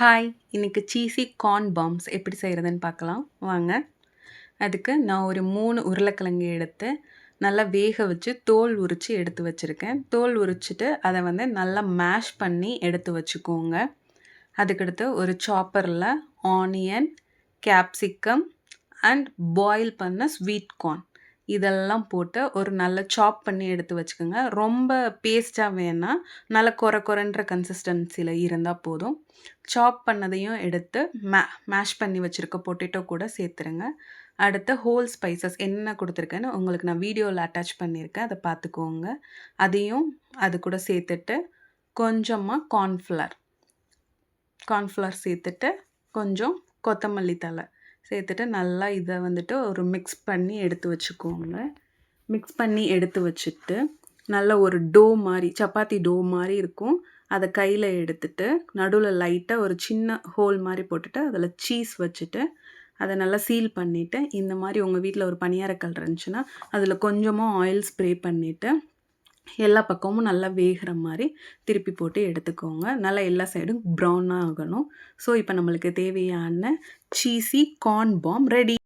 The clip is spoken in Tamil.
ஹாய்! இன்னைக்கு சீஸி கார்ன் பாம்ஸ் எப்படி செய்கிறதுன்னு பார்க்கலாம் வாங்க. அதுக்கு நான் ஒரு 3 உருளைக்கிழங்கு எடுத்து நல்லா வேக வச்சு தோல் உரித்து எடுத்து வச்சுருக்கேன். தோல் உரிச்சிட்டு அதை நல்லா மேஷ் பண்ணி எடுத்து வச்சுக்கோங்க. அதுக்கடுத்து ஒரு சாப்பரில் ஆனியன், கேப்சிகம் அண்ட் பாயில் பண்ண ஸ்வீட் கார்ன் இதெல்லாம் போட்டு ஒரு நல்ல சாப் பண்ணி எடுத்து வச்சுக்கோங்க. ரொம்ப பேஸ்ட்டாக வேணாம், நல்ல கொரன்ற கன்சிஸ்டன்சியில் இருந்தால் போதும். சாப் பண்ணதையும் எடுத்து மேஷ் பண்ணி வச்சுருக்க பொட்டேட்டோ கூட சேர்த்துருங்க. அடுத்து ஹோல் ஸ்பைசஸ் என்ன கொடுத்துருக்கேன்னு உங்களுக்கு நான் வீடியோவில் அட்டாச் பண்ணியிருக்கேன், அதை பார்த்துக்கோங்க. அதையும் அது கூட சேர்த்துட்டு கொஞ்சமாக கார்ன்ஃப்ளவர் சேர்த்துட்டு கொஞ்சம் கொத்தமல்லி தழை சேர்த்துட்டு நல்லா இதை ஒரு மிக்ஸ் பண்ணி எடுத்து வச்சுக்கோங்க. மிக்ஸ் பண்ணி எடுத்து வச்சுட்டு நல்ல ஒரு டோ மாதிரி, சப்பாத்தி டோ மாதிரி இருக்கும். அதை கையில் எடுத்துட்டு நடுவில் லைட்டாக ஒரு சின்ன ஹோல் மாதிரி போட்டுட்டு அதில் சீஸ் வச்சுட்டு அதை நல்லா சீல் பண்ணிவிட்டு, இந்த மாதிரி உங்கள் வீட்டில் ஒரு பணியாரக்கல் இருந்துச்சுன்னா அதில் கொஞ்சமாக ஆயில் ஸ்ப்ரே பண்ணிவிட்டு எல்லா பக்கமும் நல்லா வேகிற மாதிரி திருப்பி போட்டு எடுத்துக்கோங்க. நல்லா எல்லா சைடும் ப்ரௌனாக ஆகணும். ஸோ இப்போ நம்மளுக்கு தேவையான சீஸி கார்ன் பாம் ரெடி.